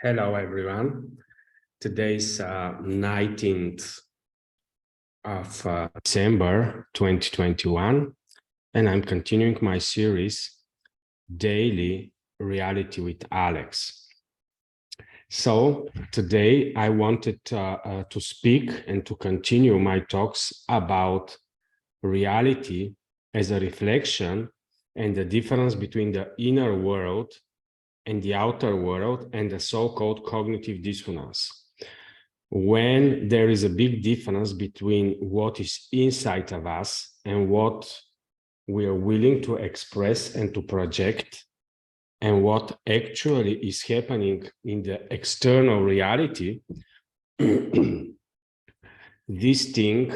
Hello, everyone. Today's 19th of December 2021, and I'm continuing my series, Daily Reality with Alex. So today I wanted to speak and to continue my talks about reality as a reflection and the difference between the inner world and the outer world and the so-called cognitive dissonance. When there is a big difference between what is inside of us and what we are willing to express and to project, and what actually is happening in the external reality, this thing,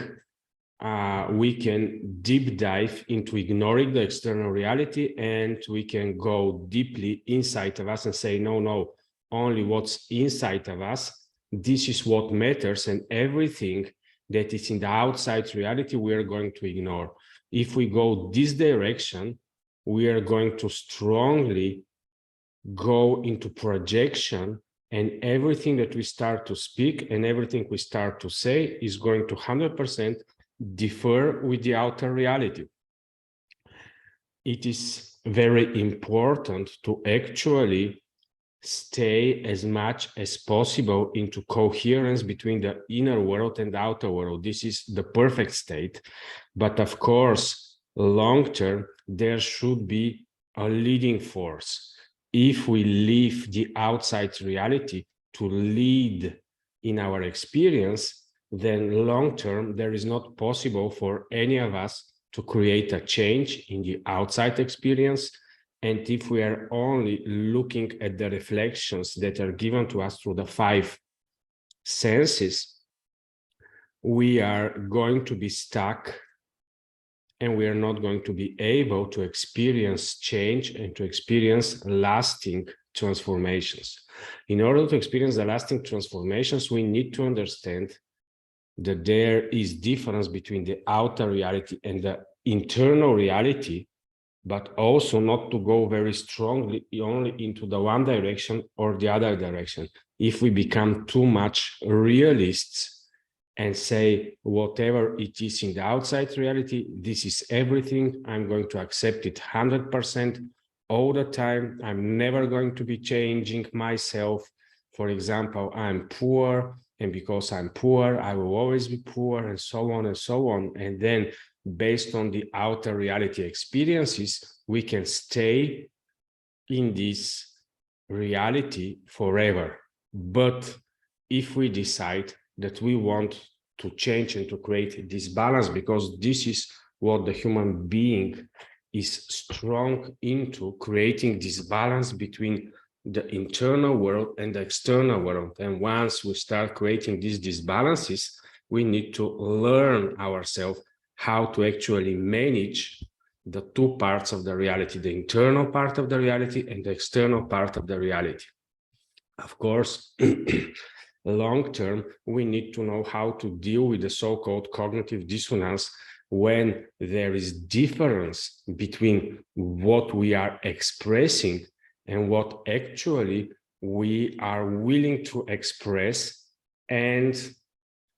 we can deep dive into ignoring the external reality, and we can go deeply inside of us and say, no, only what's inside of us, this is what matters, and everything that is in the outside reality, we are going to ignore. If we go this direction, we are going to strongly go into projection, and everything that we start to speak and everything we start to say is going to 100% differ with the outer reality. It is very important to actually stay as much as possible into coherence between the inner world and the outer world. This is the perfect state. But of course, long term, there should be a leading force. If we leave the outside reality to lead in our experience, then long term, there is not possible for any of us to create a change in the outside experience. And if we are only looking at the reflections that are given to us through the 5 senses, we are going to be stuck, and we are not going to be able to experience change and to experience lasting transformations. In order to experience the lasting transformations, we need to understand that there is difference between the outer reality and the internal reality, but also not to go very strongly only into the one direction or the other direction. If we become too much realists and say, whatever it is in the outside reality, this is everything, I'm going to accept it 100% all the time, I'm never going to be changing myself. For example, I'm poor, and because I'm poor, I will always be poor, and so on and so on. And then based on the outer reality experiences, we can stay in this reality forever. But if we decide that we want to change and to create this balance, because this is what the human being is strong into, creating this balance between the internal world and the external world. And once we start creating these disbalances, we need to learn ourselves how to actually manage the 2 parts of the reality, the internal part of the reality and the external part of the reality. Of course, long term, we need to know how to deal with the so-called cognitive dissonance when there is difference between what we are expressing and what actually we are willing to express, and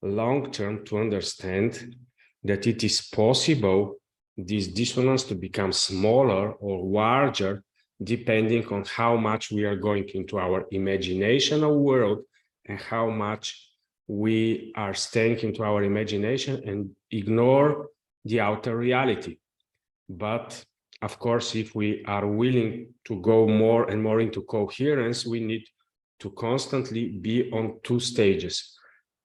long term to understand that it is possible this dissonance to become smaller or larger depending on how much we are going into our imaginational world and how much we are staying into our imagination and ignore the outer reality. But of course, if we are willing to go more and more into coherence, we need to constantly be on 2 stages,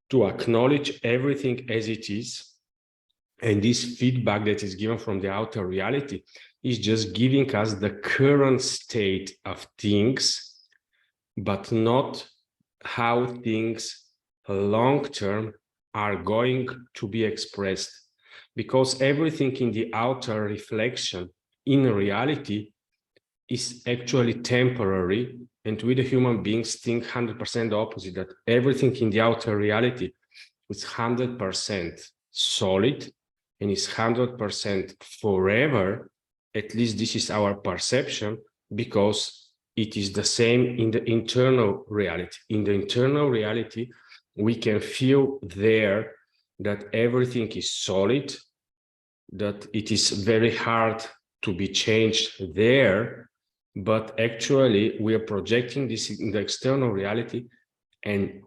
to acknowledge everything as it is. And this feedback that is given from the outer reality is just giving us the current state of things, but not how things long-term are going to be expressed. Because everything in the outer reflection in reality is actually temporary, and we the human beings think 100% opposite, that everything in the outer reality is 100% solid and is 100% forever. At least this is our perception, because it is the same in the internal reality. In the internal reality, we can feel there that everything is solid, that it is very hard to be changed there, but actually we are projecting this in the external reality, and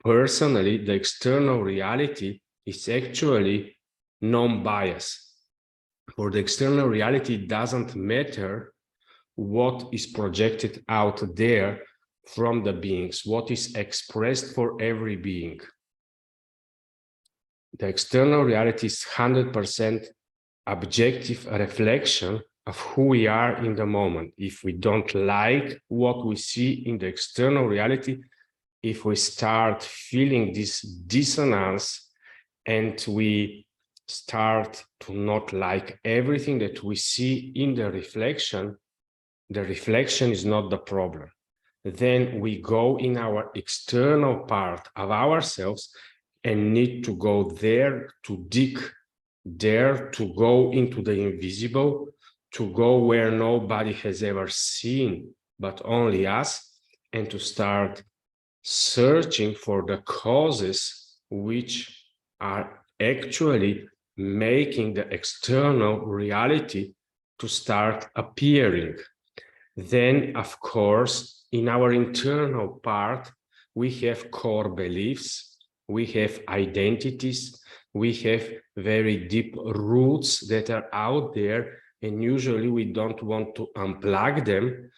personally, the external reality is actually non-biased. For the external reality, it doesn't matter what is projected out there from the beings, what is expressed for every being. The external reality is 100% objective reflection of who we are in the moment. If we don't like what we see in the external reality, if we start feeling this dissonance and we start to not like everything that we see in the reflection is not the problem. Then we go in our external part of ourselves and need to go there to dig, there to go into the invisible, to go where nobody has ever seen but only us, and to start searching for the causes which are actually making the external reality to start appearing. Then, of course, in our internal part, we have core beliefs, we have identities, we have very deep roots that are out there, and usually we don't want to unplug them.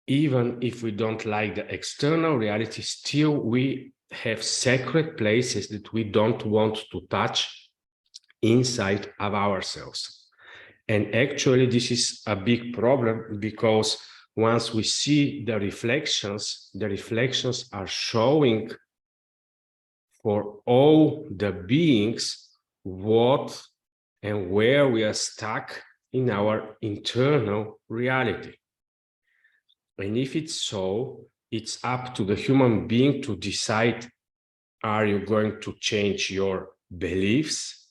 Even if we don't like the external reality, still we have sacred places that we don't want to touch inside of ourselves. And actually, this is a big problem, because once we see the reflections are showing for all the beings what and where we are stuck in our internal reality. And if it's so, it's up to the human being to decide, are you going to change your beliefs?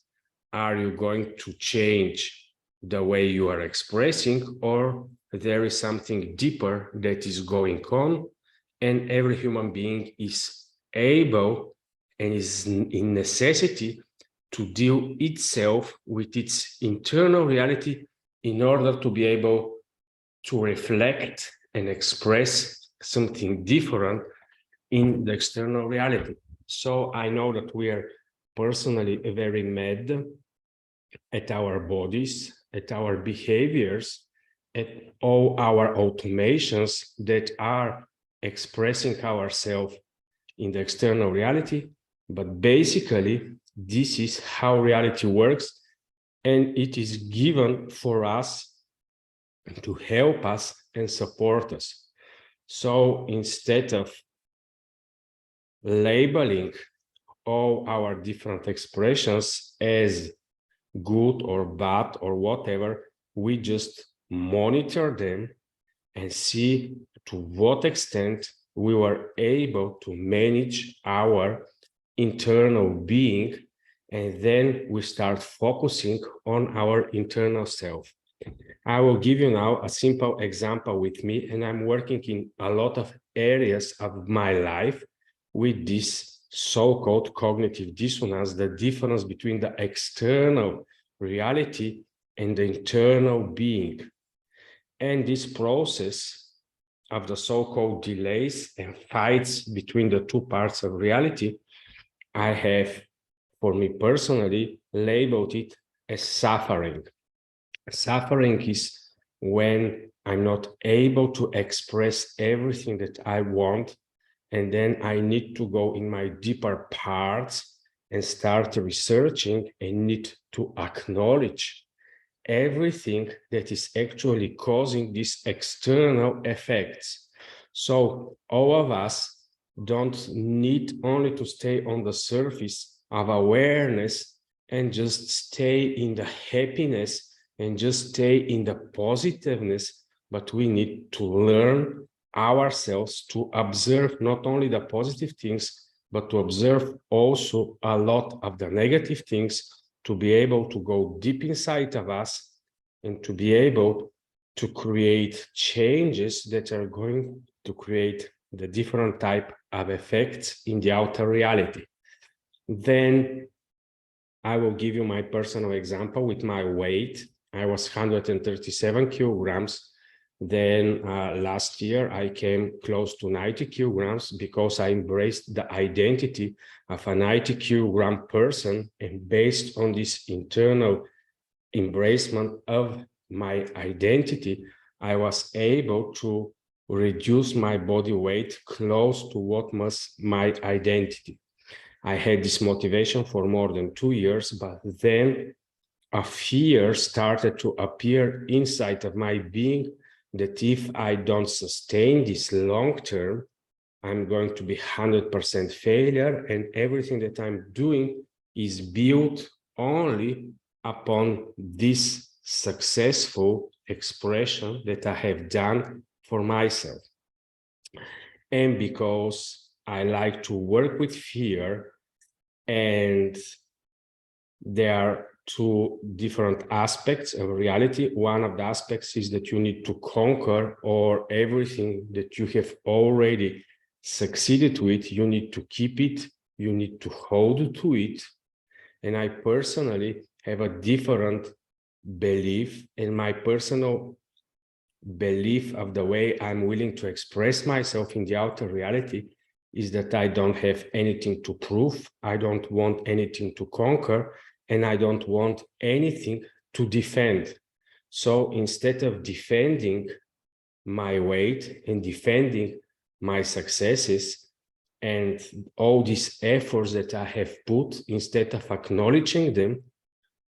Are you going to change the way you are expressing, or there is something deeper that is going on, and every human being is able and is in necessity to deal itself with its internal reality in order to be able to reflect and express something different in the external reality. So I know that we are personally very mad at our bodies, at our behaviors, at all our automations that are expressing ourselves in the external reality. But basically, this is how reality works, and it is given for us to help us and support us. So instead of labeling all our different expressions as good or bad or whatever, we just monitor them and see to what extent we were able to manage our internal being, and then we start focusing on our internal self. I will give you now a simple example with me, and I'm working in a lot of areas of my life with this so-called cognitive dissonance, the difference between the external reality and the internal being. And this process of the so-called delays and fights between the two parts of reality, I have, for me personally, labeled it as suffering. Suffering is when I'm not able to express everything that I want, and then I need to go in my deeper parts and start researching and need to acknowledge everything that is actually causing these external effects. So all of us don't need only to stay on the surface of awareness and just stay in the happiness and just stay in the positiveness, but we need to learn ourselves to observe not only the positive things, but to observe also a lot of the negative things, to be able to go deep inside of us and to be able to create changes that are going to create the different type of effects in the outer reality. Then I will give you my personal example with my weight. I was 137 kilograms. Then last year I came close to 90 kilograms because I embraced the identity of a 90 kilogram person, and based on this internal embracement of my identity, I was able to reduce my body weight close to what was my identity. I had this motivation for more than 2 years, but then a fear started to appear inside of my being that if I don't sustain this long term, I'm going to be 100% failure, and everything that I'm doing is built only upon this successful expression that I have done for myself. And because I like to work with fear, and there are two different aspects of reality. One of the aspects is that you need to conquer, or everything that you have already succeeded with, you need to keep it, you need to hold to it. And I personally have a different belief, and my personal belief of the way I'm willing to express myself in the outer reality is that I don't have anything to prove, I don't want anything to conquer, and I don't want anything to defend. So instead of defending my weight and defending my successes and all these efforts that I have put, instead of acknowledging them,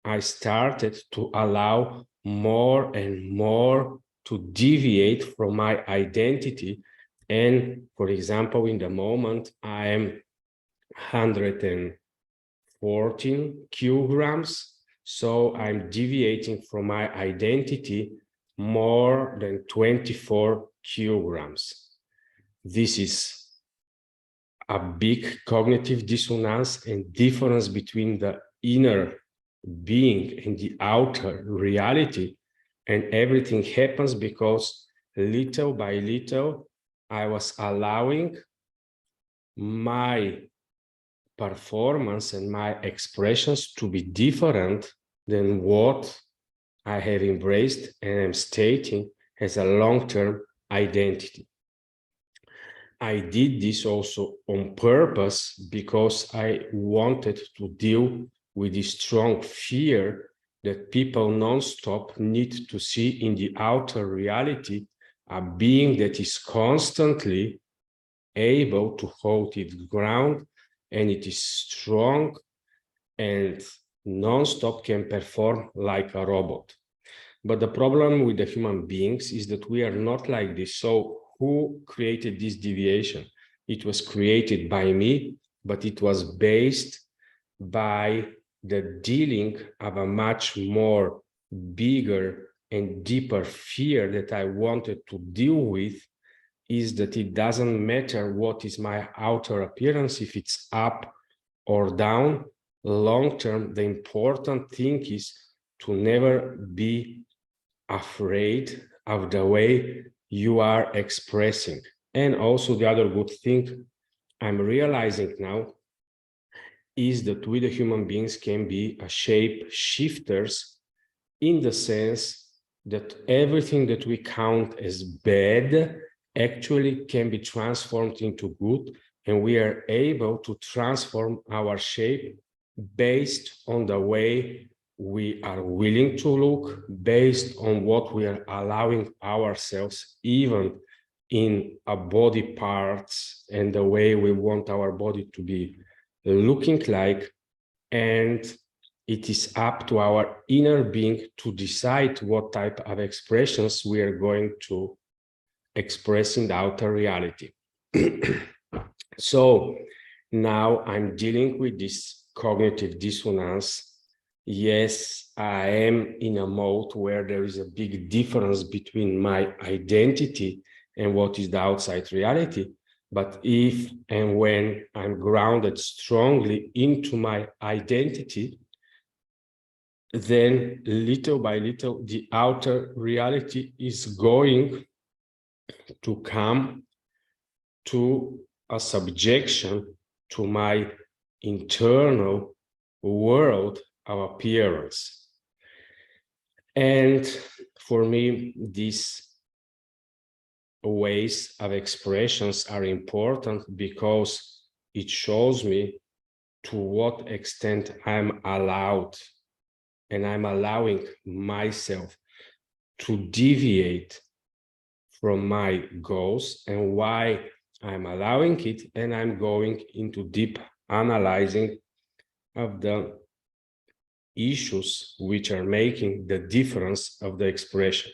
I started to allow more and more to deviate from my identity. And for example, in the moment, I am 114 kilograms. So I'm deviating from my identity more than 24 kilograms. This is a big cognitive dissonance and difference between the inner being and the outer reality. And everything happens because little by little, I was allowing my performance and my expressions to be different than what I have embraced and am stating as a long-term identity. I did this also on purpose because I wanted to deal with this strong fear that people non-stop need to see in the outer reality, a being that is constantly able to hold its ground, and it is strong and non-stop can perform like a robot. But the problem with the human beings is that we are not like this. So who created this deviation? It was created by me, but it was based by the dealing of a much more bigger and deeper fear that I wanted to deal with, is that it doesn't matter what is my outer appearance, if it's up or down. Long term, the important thing is to never be afraid of the way you are expressing. And also the other good thing I'm realizing now is that we the human beings can be a shape shifters, in the sense that everything that we count as bad actually can be transformed into good, and we are able to transform our shape based on the way we are willing to look, based on what we are allowing ourselves, even in our body parts and the way we want our body to be looking like. And it is up to our inner being to decide what type of expressions we are going to express in the outer reality. So now I'm dealing with this cognitive dissonance. Yes, I am in a mode where there is a big difference between my identity and what is the outside reality. But if and when I'm grounded strongly into my identity, then little by little, the outer reality is going to come to a subjection to my internal world of appearance. And for me, these ways of expressions are important because it shows me to what extent I'm allowed, and I'm allowing myself to deviate from my goals, and why I'm allowing it, and I'm going into deep analyzing of the issues which are making the difference of the expression.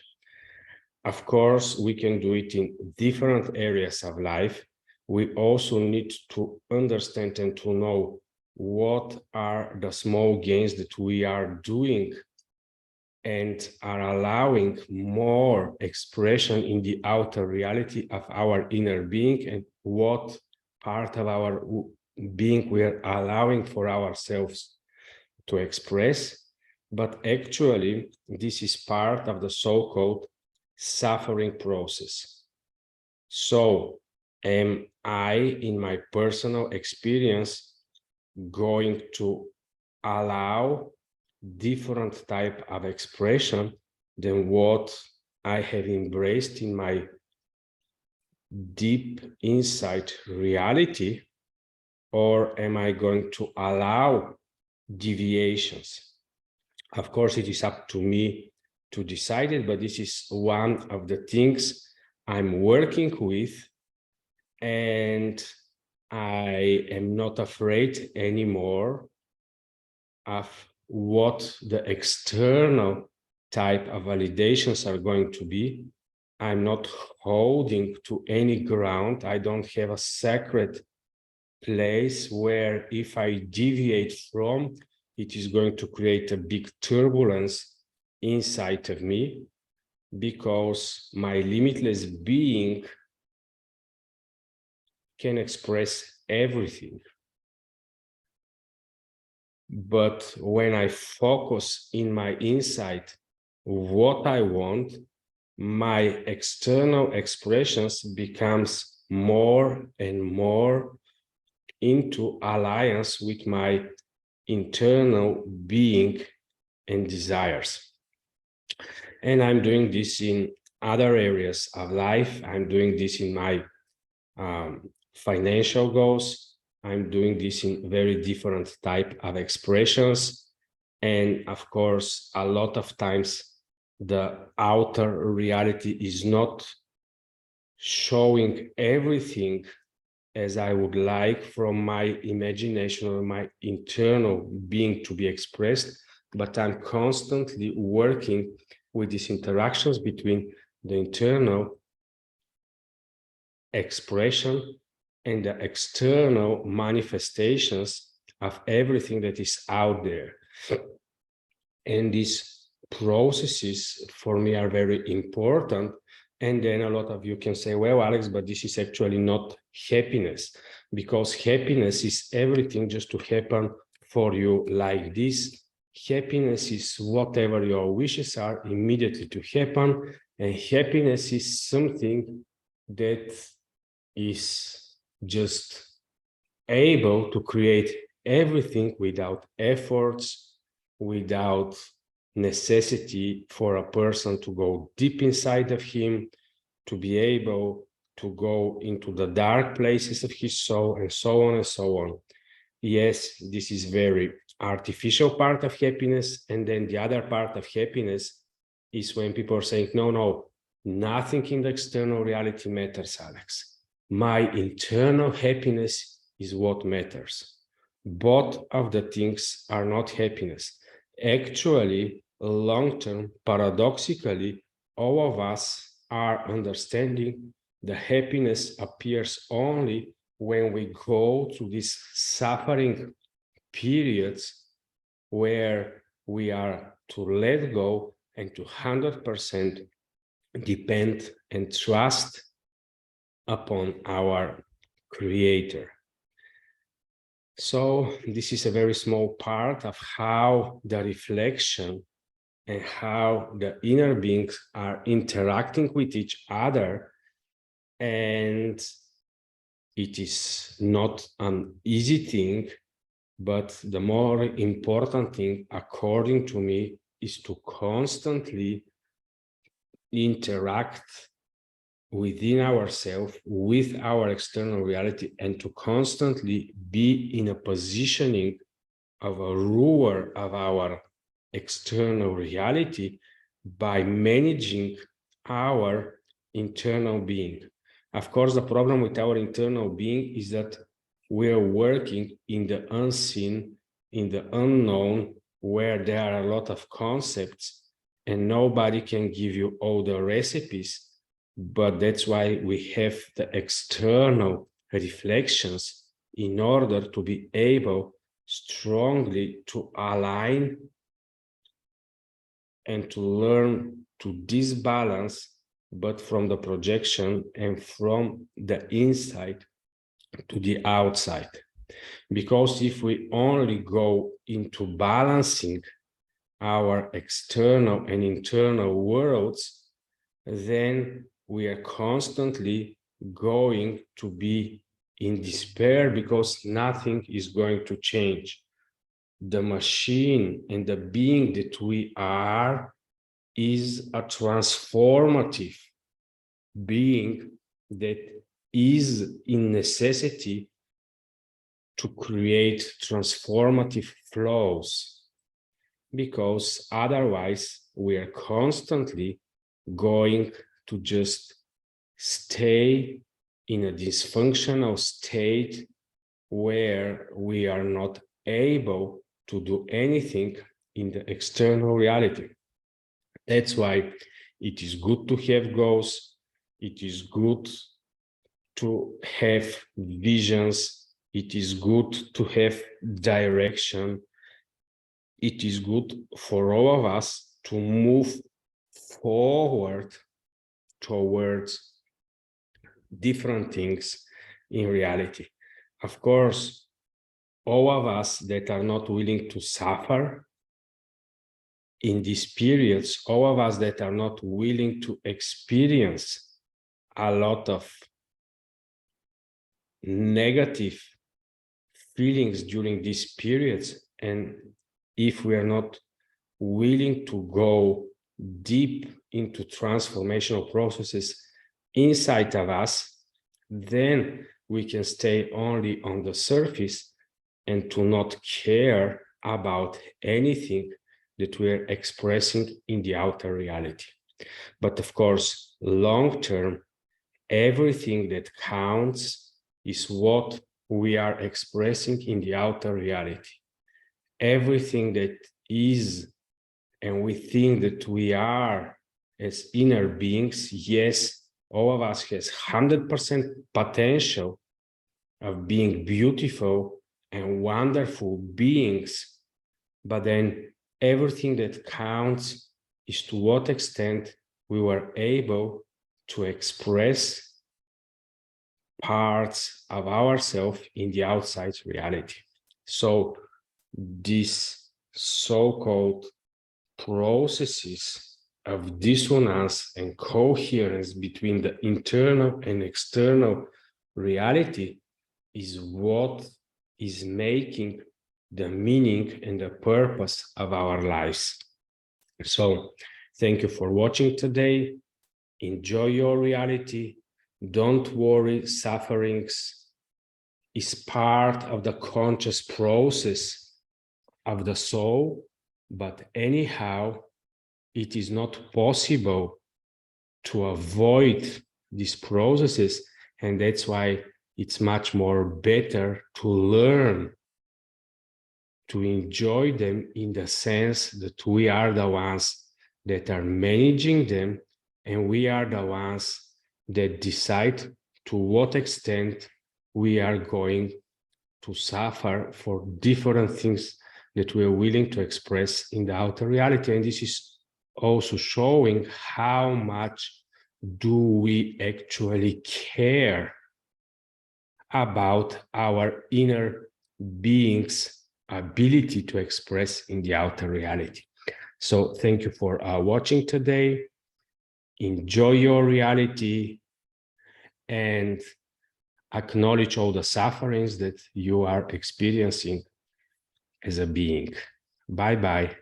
Of course, we can do it in different areas of life. We also need to understand and to know what are the small gains that we are doing and are allowing more expression in the outer reality of our inner being, and what part of our being we are allowing for ourselves to express. But actually, this is part of the so-called suffering process. So, am I, in my personal experience, going to allow different type of expression than what I have embraced in my deep insight reality, or am I going to allow deviations? Of course, it is up to me to decide it, but this is one of the things I'm working with, and I am not afraid anymore of what the external type of validations are going to be. I'm not holding to any ground. I don't have a sacred place where if I deviate from, it is going to create a big turbulence inside of me, because my limitless being can express everything. But when I focus in my insight what I want, my external expressions becomes more and more into alliance with my internal being and desires. And I'm doing this in other areas of life. I'm doing this in my financial goals. I'm doing this in very different type of expressions. And of course, a lot of times the outer reality is not showing everything as I would like from my imagination or my internal being to be expressed, but I'm constantly working with these interactions between the internal expression and the external manifestations of everything that is out there. And these processes for me are very important. And then a lot of you can say, well, Alex, but this is actually not happiness, because happiness is everything just to happen for you like this. Happiness is whatever your wishes are immediately to happen. And happiness is something that is just able to create everything without efforts, without necessity for a person to go deep inside of him, to be able to go into the dark places of his soul, and so on and so on. Yes, this is very artificial part of happiness. And then the other part of happiness is when people are saying, no, nothing in the external reality matters, Alex. My internal happiness is what matters. Both of the things are not happiness. Actually, long-term, paradoxically, all of us are understanding the happiness appears only when we go through these suffering periods where we are to let go and to 100% depend and trust upon our Creator. So this is a very small part of how the reflection and how the inner beings are interacting with each other. And it is not an easy thing, but the more important thing, according to me, is to constantly interact within ourselves, with our external reality, and to constantly be in a positioning of a ruler of our external reality by managing our internal being. Of course, the problem with our internal being is that we are working in the unseen, in the unknown, where there are a lot of concepts and nobody can give you all the recipes. But that's why we have the external reflections in order to be able strongly to align and to learn to disbalance, but from the projection and from the inside to the outside. Because if we only go into balancing our external and internal worlds, then we are constantly going to be in despair because nothing is going to change. The machine and the being that we are is a transformative being that is in necessity to create transformative flows, because otherwise we are constantly going to just stay in a dysfunctional state where we are not able to do anything in the external reality. That's why it is good to have goals. It is good to have visions. It is good to have direction. It is good for all of us to move forward towards different things in reality. Of course, all of us that are not willing to suffer in these periods, all of us that are not willing to experience a lot of negative feelings during these periods, and if we are not willing to go deep into transformational processes inside of us, then we can stay only on the surface and to not care about anything that we're expressing in the outer reality. But of course, long term, everything that counts is what we are expressing in the outer reality. Everything that is, and we think that we are as inner beings, yes, all of us has 100% potential of being beautiful and wonderful beings, but then everything that counts is to what extent we were able to express parts of ourselves in the outside reality. So these so-called processes of dissonance and coherence between the internal and external reality is what is making the meaning and the purpose of our lives. So thank you for watching today. Enjoy your reality. Don't worry, sufferings is part of the conscious process of the soul, but anyhow, it is not possible to avoid these processes, and that's why it's much more better to learn to enjoy them in the sense that we are the ones that are managing them, and we are the ones that decide to what extent we are going to suffer for different things that we are willing to express in the outer reality. And this is also showing how much do we actually care about our inner being's ability to express in the outer reality. So thank you for watching today. Enjoy your reality and acknowledge all the sufferings that you are experiencing as a being. Bye-bye.